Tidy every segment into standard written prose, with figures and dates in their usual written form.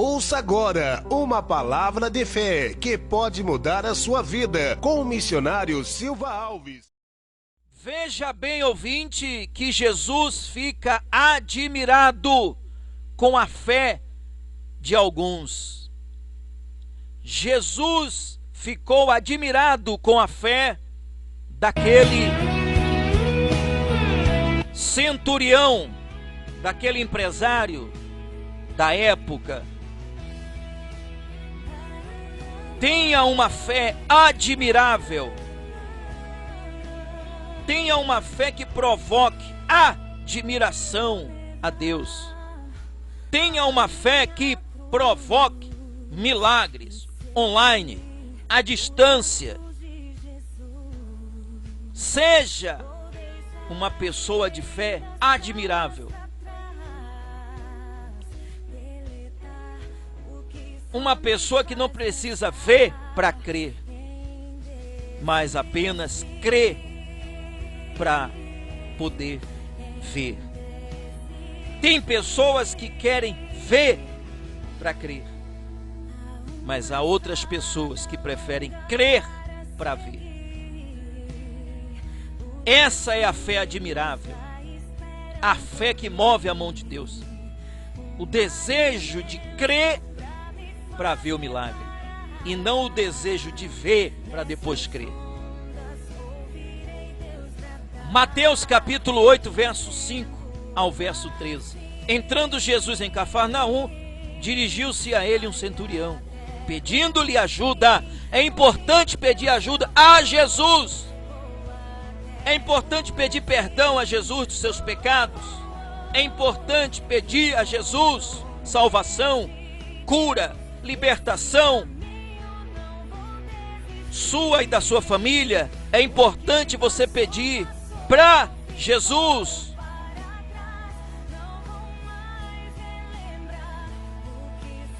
Ouça agora uma palavra de fé que pode mudar a sua vida com o missionário Silva Alves. Veja bem, ouvinte, que Jesus fica admirado com a fé de alguns. Jesus ficou admirado com a fé daquele centurião, daquele empresário da época. Tenha uma fé admirável. Tenha uma fé que provoque admiração a Deus. Tenha uma fé que provoque milagres online, à distância. Seja uma pessoa de fé admirável. Uma pessoa que não precisa ver para crer, mas apenas crer para poder ver. Tem pessoas que querem ver para crer, mas há outras pessoas que preferem crer para ver. Essa é a fé admirável, a fé que move a mão de Deus, o desejo de crer para ver o milagre, e não o desejo de ver para depois crer. Mateus capítulo 8, verso 5 ao verso 13. Entrando Jesus em Cafarnaum, dirigiu-se a ele um centurião, pedindo-lhe ajuda. É importante pedir ajuda a Jesus. É importante pedir perdão a Jesus dos seus pecados. É importante pedir a Jesus salvação, cura, libertação sua e da sua família. É importante você pedir para Jesus.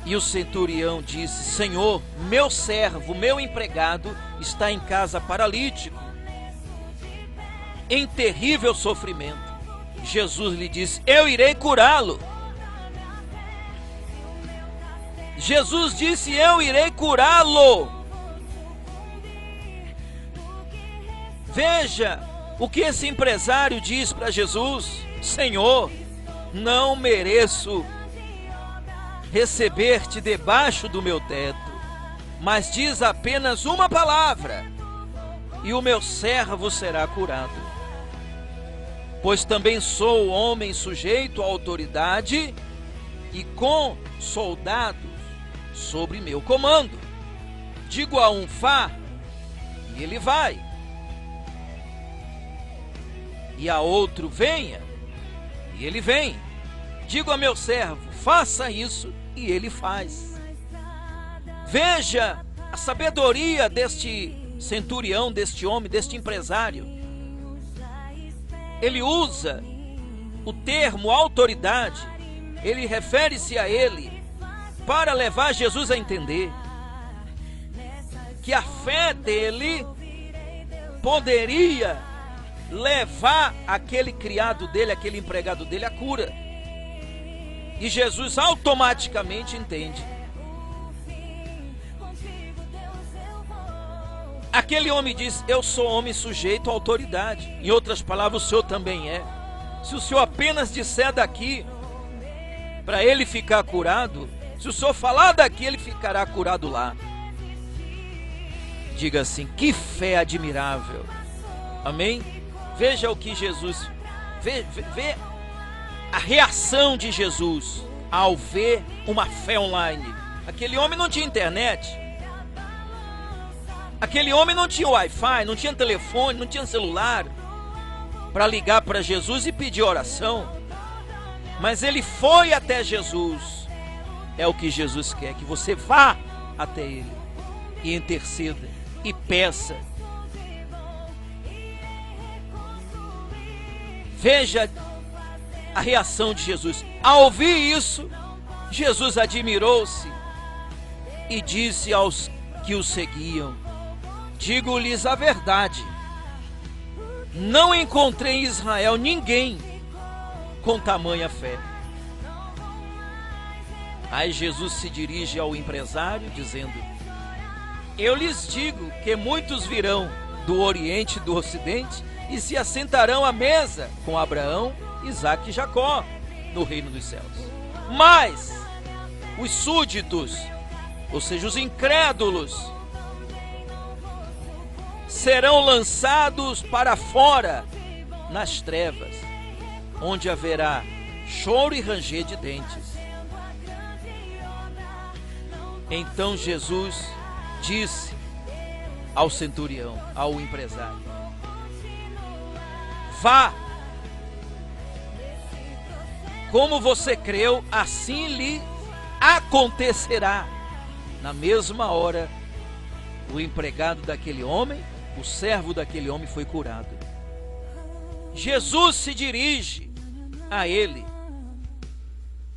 E o centurião disse: Senhor, meu servo, meu empregado está em casa paralítico, em terrível sofrimento. Jesus lhe disse: eu irei curá-lo. Jesus disse: eu irei curá-lo. Veja o que esse empresário diz para Jesus: Senhor, não mereço receber-te debaixo do meu teto, mas diz apenas uma palavra, e o meu servo será curado. Pois também sou homem sujeito à autoridade e com soldados sobre meu comando. Digo a um: vá, e ele vai, e a outro: venha, e ele vem. Digo a meu servo: faça isso, e ele faz. Veja a sabedoria deste centurião, deste homem, deste empresário. Ele usa o termo autoridade, ele refere-se a ele para levar Jesus a entender que a fé dele poderia levar aquele criado dele, aquele empregado dele à cura. E Jesus automaticamente entende. Aquele homem diz: eu sou homem sujeito à autoridade. Em outras palavras, o senhor também é. Se o senhor apenas disser daqui para ele ficar curado, se o senhor falar daqui, ele ficará curado lá. Diga assim: que fé admirável. Amém? Veja o que Jesus vê a reação de Jesus ao ver uma fé online. Aquele homem não tinha internet, aquele homem não tinha Wi-Fi, não tinha telefone, não tinha celular para ligar para Jesus e pedir oração, mas ele foi até Jesus. É o que Jesus quer, que você vá até ele e interceda e peça. Veja a reação de Jesus. Ao ouvir isso, Jesus admirou-se e disse aos que o seguiam: digo-lhes a verdade, não encontrei em Israel ninguém com tamanha fé. Aí Jesus se dirige ao empresário dizendo: eu lhes digo que muitos virão do Oriente e do Ocidente e se assentarão à mesa com Abraão, Isaque e Jacó no reino dos céus. Mas os súditos, ou seja, os incrédulos, serão lançados para fora nas trevas, onde haverá choro e ranger de dentes. Então Jesus disse ao centurião, ao empresário: vá, como você creu, assim lhe acontecerá. Na mesma hora, o empregado daquele homem, o servo daquele homem foi curado. Jesus se dirige a ele,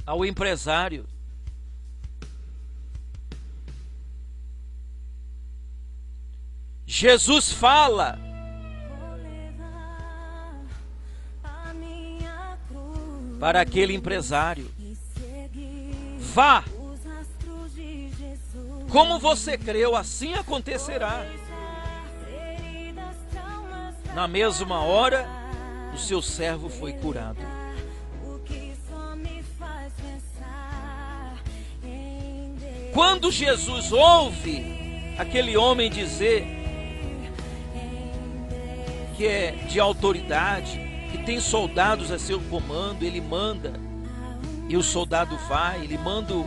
ao empresário. Jesus fala: para aquele empresário: vá, como você creu, assim acontecerá. Na mesma hora, o seu servo foi curado. Quando Jesus ouve aquele homem dizer que é de autoridade, que tem soldados a seu comando, ele manda e o soldado vai, ele manda o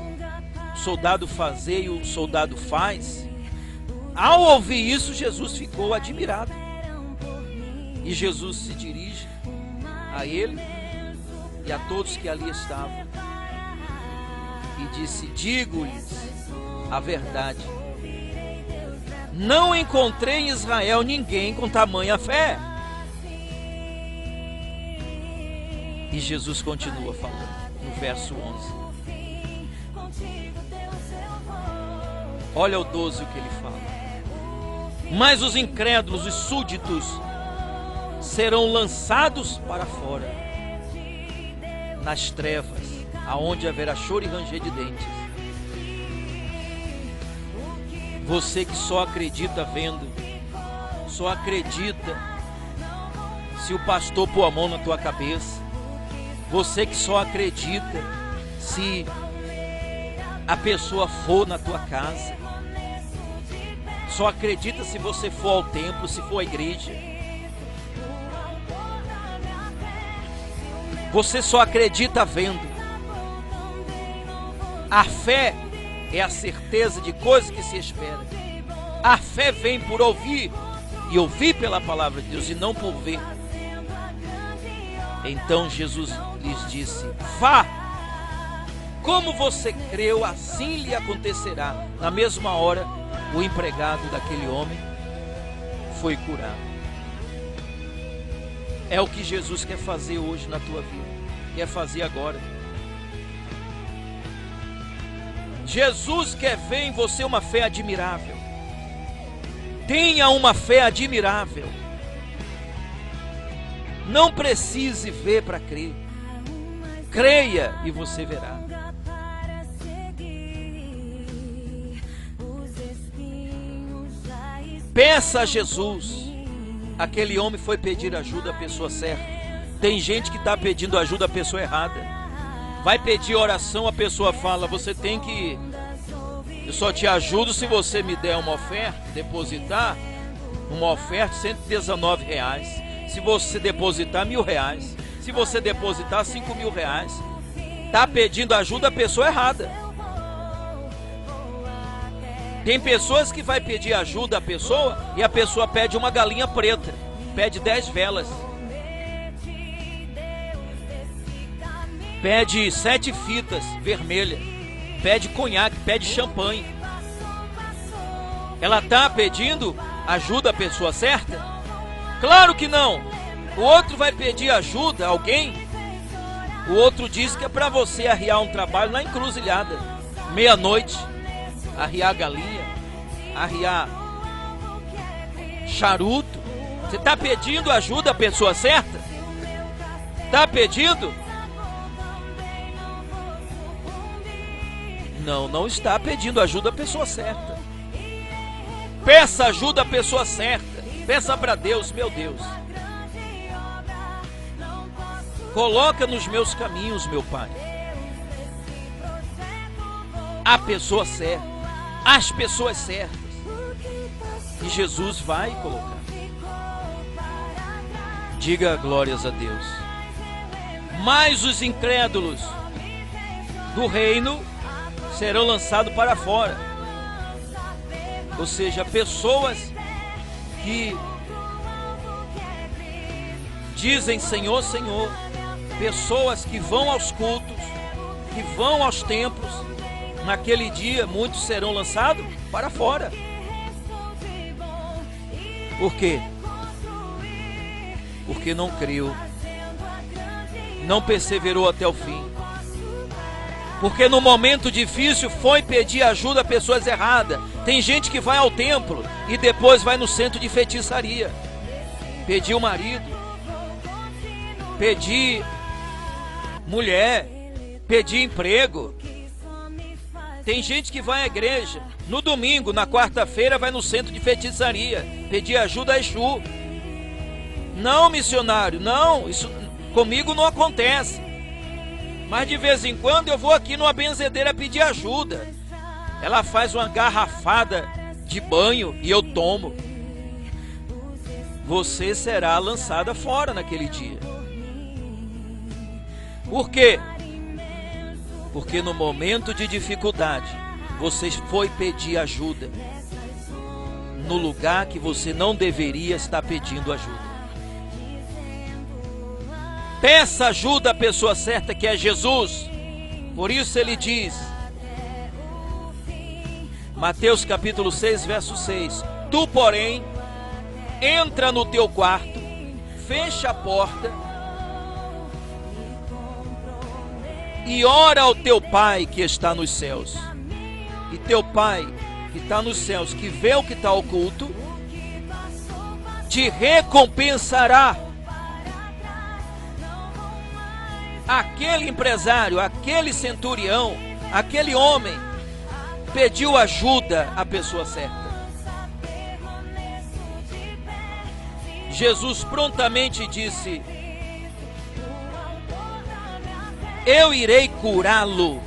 soldado fazer e o soldado faz. Ao ouvir isso, Jesus ficou admirado. E Jesus se dirige a ele e a todos que ali estavam e disse: digo-lhes a verdade, não encontrei em Israel ninguém com tamanha fé. E Jesus continua falando no verso 11. Olha o 12 o que ele fala: mas os incrédulos, os súditos, serão lançados para fora nas trevas, aonde haverá choro e ranger de dentes. Você que só acredita vendo, só acredita se o pastor pôr a mão na tua cabeça, você que só acredita se a pessoa for na tua casa, só acredita se você for ao templo, se for à igreja. Você só acredita vendo. A fé é a certeza de coisas que se espera. A fé vem por ouvir, e ouvir pela palavra de Deus, e não por ver. Então Jesus lhes disse: vá, como você creu, assim lhe acontecerá. Na mesma hora, o empregado daquele homem foi curado. É o que Jesus quer fazer hoje na tua vida, quer fazer agora. Jesus quer ver em você uma fé admirável. Tenha uma fé admirável. Não precise ver para crer. Creia e você verá. Peça a Jesus. Aquele homem foi pedir ajuda à pessoa certa. Tem gente que está pedindo ajuda à pessoa errada. Vai pedir oração, a pessoa fala: você tem que... eu só te ajudo se você me der uma oferta, depositar uma oferta, R$119. Se você depositar R$1.000. Se você depositar R$5.000. Está pedindo ajuda à pessoa errada. Tem pessoas que vai pedir ajuda à pessoa e a pessoa pede uma galinha preta, pede 10 velas, pede 7 fitas vermelhas, pede conhaque, pede champanhe. Ela está pedindo ajuda à pessoa certa? Claro que não. O outro vai pedir ajuda a alguém, o outro diz que é para você arriar um trabalho na encruzilhada, meia-noite, arriar galinha, arriar charuto. Você está pedindo ajuda à pessoa certa? Está pedindo? Não está pedindo ajuda à pessoa certa. Peça ajuda à pessoa certa. Peça para Deus, meu Deus. Coloca nos meus caminhos, meu Pai, a pessoa certa, as pessoas certas. E Jesus vai colocar. Diga glórias a Deus. Mas os incrédulos do reino serão lançados para fora. Ou seja, pessoas que dizem Senhor, Senhor, pessoas que vão aos cultos, que vão aos templos, naquele dia muitos serão lançados para fora. Por quê? Porque não creu, não perseverou até o fim. Porque no momento difícil foi pedir ajuda a pessoas erradas. Tem gente que vai ao templo e depois vai no centro de feitiçaria pedir o marido, pedir mulher, pedir emprego. Tem gente que vai à igreja no domingo, na quarta-feira vai no centro de feitiçaria pedir ajuda a Exu. Não, missionário, não, isso comigo não acontece. Mas de vez em quando eu vou aqui numa benzedeira pedir ajuda. Ela faz uma garrafada de banho e eu tomo. Você será lançada fora naquele dia. Por quê? Porque no momento de dificuldade, você foi pedir ajuda no lugar que você não deveria estar pedindo ajuda. Peça ajuda à pessoa certa, que é Jesus. Por isso ele diz, Mateus capítulo 6, verso 6: Tu, porém, entra no teu quarto, fecha a porta e ora ao teu Pai que está nos céus. E teu Pai que está nos céus, que vê o que está oculto, te recompensará. Aquele empresário, aquele centurião, aquele homem pediu ajuda à pessoa certa. Jesus prontamente disse: eu irei curá-lo.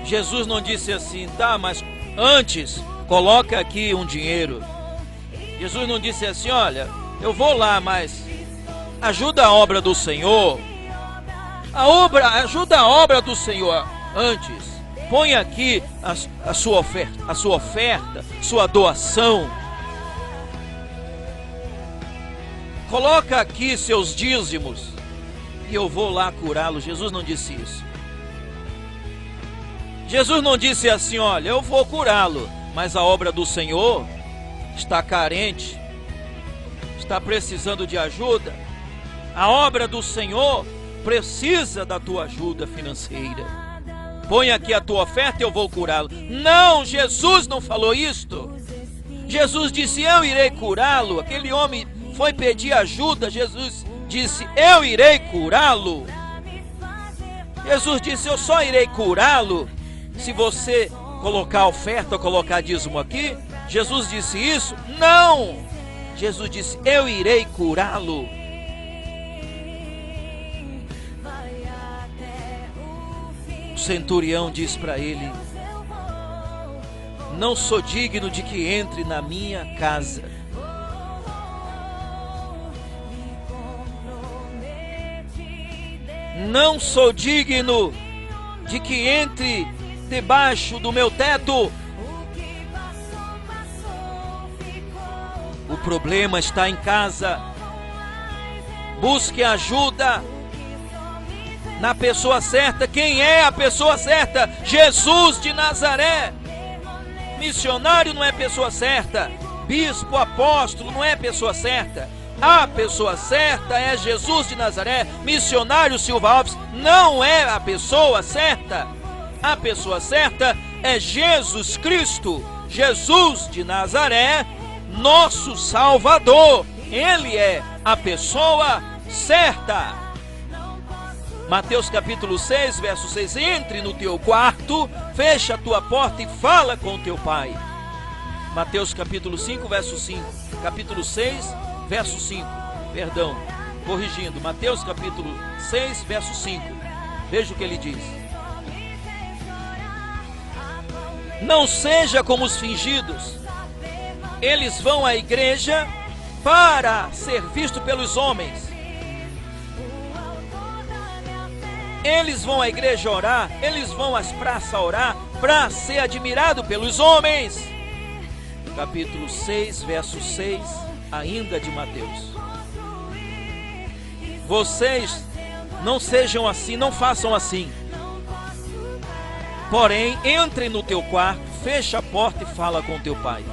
Jesus não disse assim, tá, mas antes coloca aqui um dinheiro. Jesus não disse assim, olha, eu vou lá, mas ajuda a obra do Senhor. Ajuda a obra do Senhor antes. Põe aqui a sua oferta, sua doação. Coloca aqui seus dízimos e eu vou lá curá-lo. Jesus não disse isso. Jesus não disse assim, olha, eu vou curá-lo, mas a obra do Senhor está carente, está precisando de ajuda. A obra do Senhor precisa da tua ajuda financeira. Põe aqui a tua oferta e eu vou curá-lo. Não, Jesus não falou isto. Jesus disse, eu irei curá-lo. Aquele homem foi pedir ajuda, Jesus disse, eu irei curá-lo. Jesus disse, eu só irei curá-lo se você colocar oferta ou colocar dízimo aqui. Jesus disse isso? Não! Jesus disse, eu irei curá-lo. O centurião diz para ele, não sou digno de que entre na minha casa. Não sou digno de que entre debaixo do meu teto. O problema está em casa. Busque ajuda na pessoa certa. Quem é a pessoa certa? Jesus de Nazaré. Missionário não é pessoa certa. Bispo, apóstolo não é pessoa certa. A pessoa certa é Jesus de Nazaré. Missionário Silva Alves não é a pessoa certa. A pessoa certa é Jesus Cristo, Jesus de Nazaré, nosso Salvador. Ele é a pessoa certa. Mateus capítulo 6, verso 6. Entre no teu quarto, fecha a tua porta e fala com teu pai. Mateus capítulo 5, verso 5. Capítulo 6, verso 5. Perdão, corrigindo. Mateus capítulo 6, verso 5. Veja o que ele diz. Não seja como os fingidos. Eles vão à igreja para ser visto pelos homens. Eles vão à igreja orar, eles vão às praças orar para ser admirado pelos homens. Capítulo 6, verso 6, ainda de Mateus. Vocês não sejam assim, não façam assim. Porém, entrem no teu quarto, fecha a porta e fala com teu pai.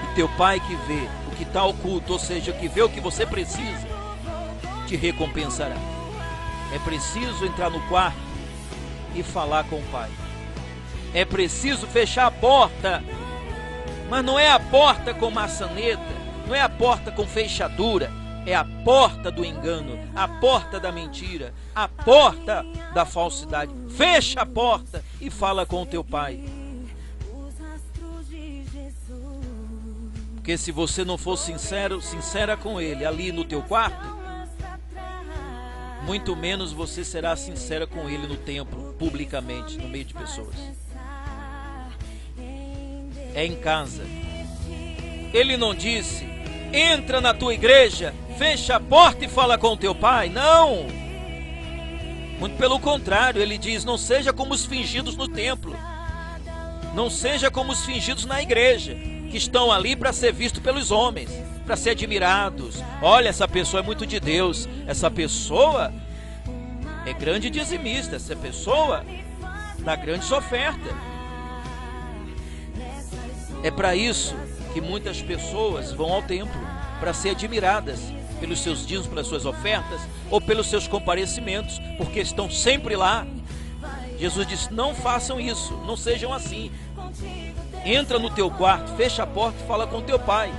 E teu pai que vê o que está oculto, ou seja, que vê o que você precisa, te recompensará. É preciso entrar no quarto e falar com o pai. É preciso fechar a porta, mas não é a porta com maçaneta, não é a porta com fechadura, é a porta do engano, a porta da mentira, a porta da falsidade. Fecha a porta e fala com o teu pai. Porque se você não for sincera com ele ali no teu quarto, muito menos você será sincera com ele no templo, publicamente, no meio de pessoas. É em casa. Ele não disse, entra na tua igreja, fecha a porta e fala com o teu pai. Não! Muito pelo contrário, ele diz, não seja como os fingidos no templo. Não seja como os fingidos na igreja, que estão ali para ser visto pelos homens, para ser admirados. Olha, essa pessoa é muito de Deus, essa pessoa é grande dizimista, essa pessoa dá grandes ofertas. É para isso que muitas pessoas vão ao templo, para ser admiradas pelos seus dízimos, pelas suas ofertas, ou pelos seus comparecimentos, porque estão sempre lá. Jesus disse, não façam isso, não sejam assim. Entra no teu quarto, fecha a porta e fala com teu pai.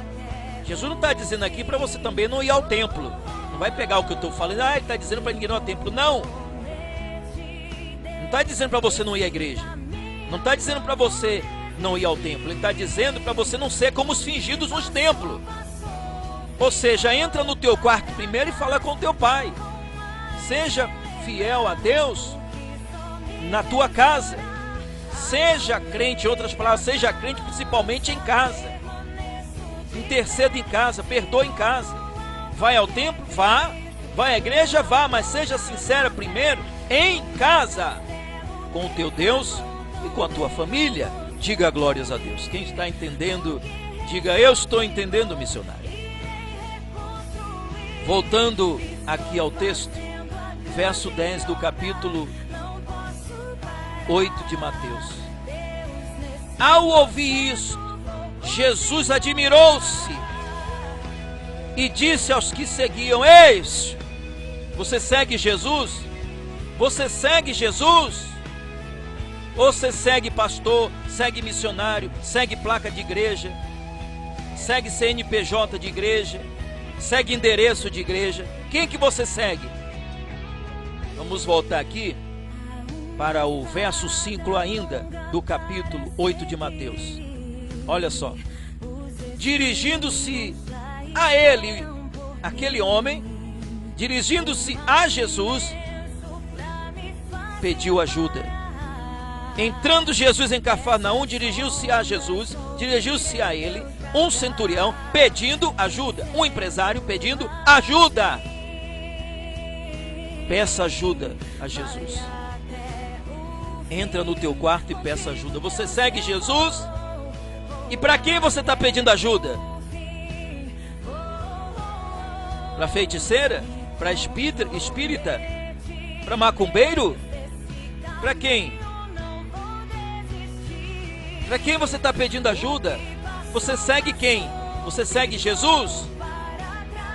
Jesus não está dizendo aqui para você também não ir ao templo. Não vai pegar o que eu estou falando, ele está dizendo para ninguém ir ao templo. Não. Não está dizendo para você não ir à igreja. Não está dizendo para você não ir ao templo. Ele está dizendo para você não ser como os fingidos nos templos. Ou seja, entra no teu quarto primeiro e fala com teu pai. Seja fiel a Deus na tua casa. Seja crente, em outras palavras, seja crente principalmente em casa. Interceda em casa, perdoa em casa. Vai ao templo? Vá. Vai à igreja? Vá, mas seja sincera primeiro em casa, com o teu Deus e com a tua família. Diga glórias a Deus. Quem está entendendo, diga eu estou entendendo, missionário. Voltando aqui ao texto, verso 10 do capítulo 8 de Mateus. Ao ouvir isso, Jesus admirou-se e disse aos que seguiam, eis, você segue Jesus? Você segue Jesus? Ou você segue pastor, segue missionário, segue placa de igreja, segue CNPJ de igreja, segue endereço de igreja? Quem que você segue? Vamos voltar aqui para o verso 5 ainda do capítulo 8 de Mateus. Olha só. Dirigindo-se a ele, aquele homem, dirigindo-se a Jesus, pediu ajuda. Entrando Jesus em Cafarnaum, dirigiu-se a Jesus, dirigiu-se a ele, um centurião pedindo ajuda, um empresário pedindo ajuda. Peça ajuda a Jesus. Entra no teu quarto e peça ajuda. Você segue Jesus? E para quem você está pedindo ajuda? Para feiticeira? Para espírita? Para macumbeiro? Para quem? Para quem você está pedindo ajuda? Você segue quem? Você segue Jesus?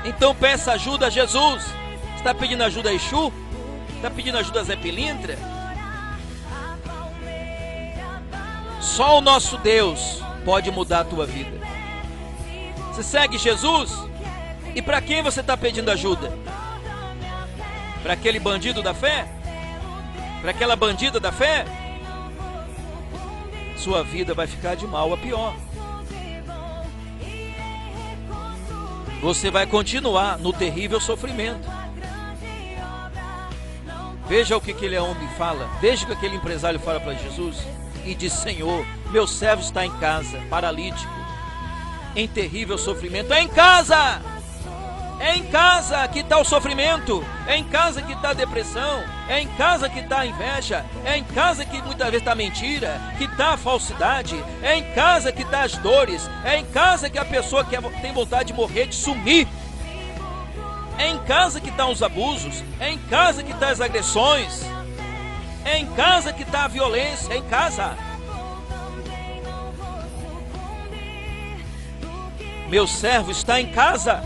Então peça ajuda a Jesus. Está pedindo ajuda a Exu? Está pedindo ajuda a Zé Pilintra? Só o nosso Deus pode mudar a tua vida. Você segue Jesus? E para quem você está pedindo ajuda? para aquele bandido da fé, para aquela bandida da fé, sua vida vai ficar de mal a pior. Você vai continuar no terrível sofrimento. Veja o que aquele homem fala, veja o que aquele empresário fala para Jesus, e diz: Senhor, meu servo está em casa, paralítico, em terrível sofrimento. É em casa! É em casa que está o sofrimento, é em casa que está a depressão, é em casa que está a inveja, é em casa que muitas vezes está a mentira, que está a falsidade, é em casa que está as dores, é em casa que a pessoa tem vontade de morrer, de sumir. É em casa que estão os abusos, é em casa que estão as agressões, é em casa que está a violência, é em casa. Meu servo está em casa,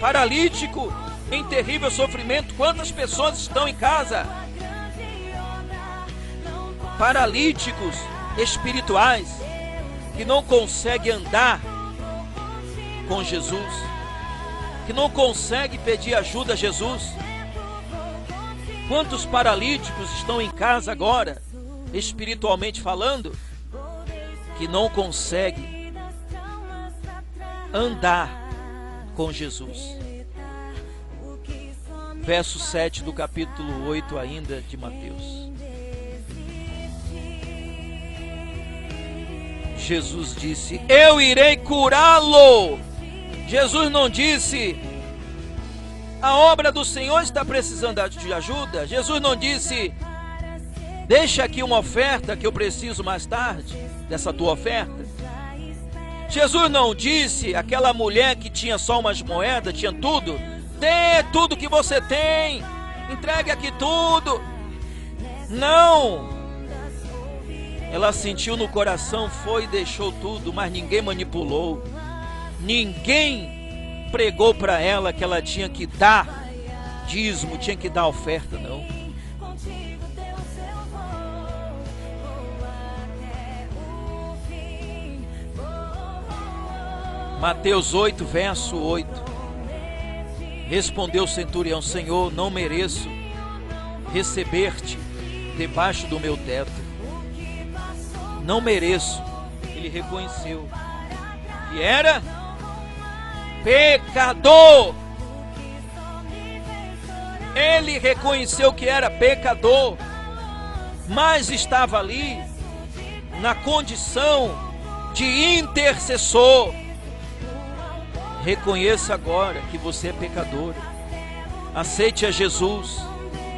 paralítico, em terrível sofrimento. Quantas pessoas estão em casa? Paralíticos espirituais, que não conseguem andar com Jesus, que não conseguem pedir ajuda a Jesus. Quantos paralíticos estão em casa agora, espiritualmente falando, que não conseguem andar com Jesus. Verso 7 do capítulo 8 ainda de Mateus. Jesus disse: eu irei curá-lo. Jesus não disse: a obra do Senhor está precisando de ajuda. Jesus não disse: deixa aqui uma oferta que eu preciso mais tarde dessa tua oferta. Jesus não disse: aquela mulher que tinha só umas moedas, tinha tudo, dê tudo que você tem, entregue aqui tudo. Não. Ela sentiu no coração, foi e deixou tudo, mas ninguém manipulou. Ninguém pregou para ela que ela tinha que dar dízimo, tinha que dar oferta, não. Mateus 8, verso 8. Respondeu o centurião: Senhor, não mereço receber-te debaixo do meu teto. Não mereço. Ele reconheceu que era pecador. Ele reconheceu que era pecador, mas estava ali na condição de intercessor. Reconheça agora que você é pecador. Aceite a Jesus,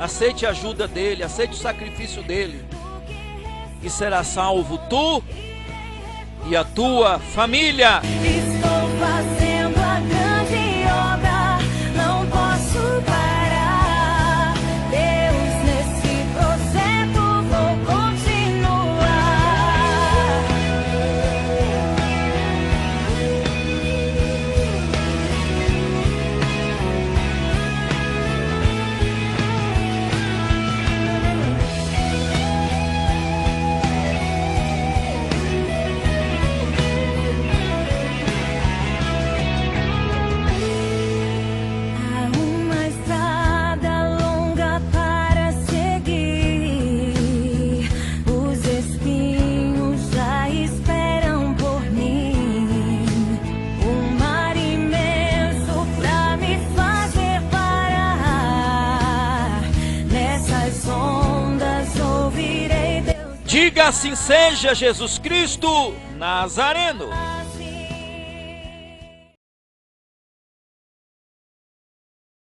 aceite a ajuda dele, aceite o sacrifício dele, e será salvo tu e a tua família. Estou fazendo a grande obra, não posso parar. Deus, nesse projeto vou continuar. Diga assim seja, Jesus Cristo Nazareno.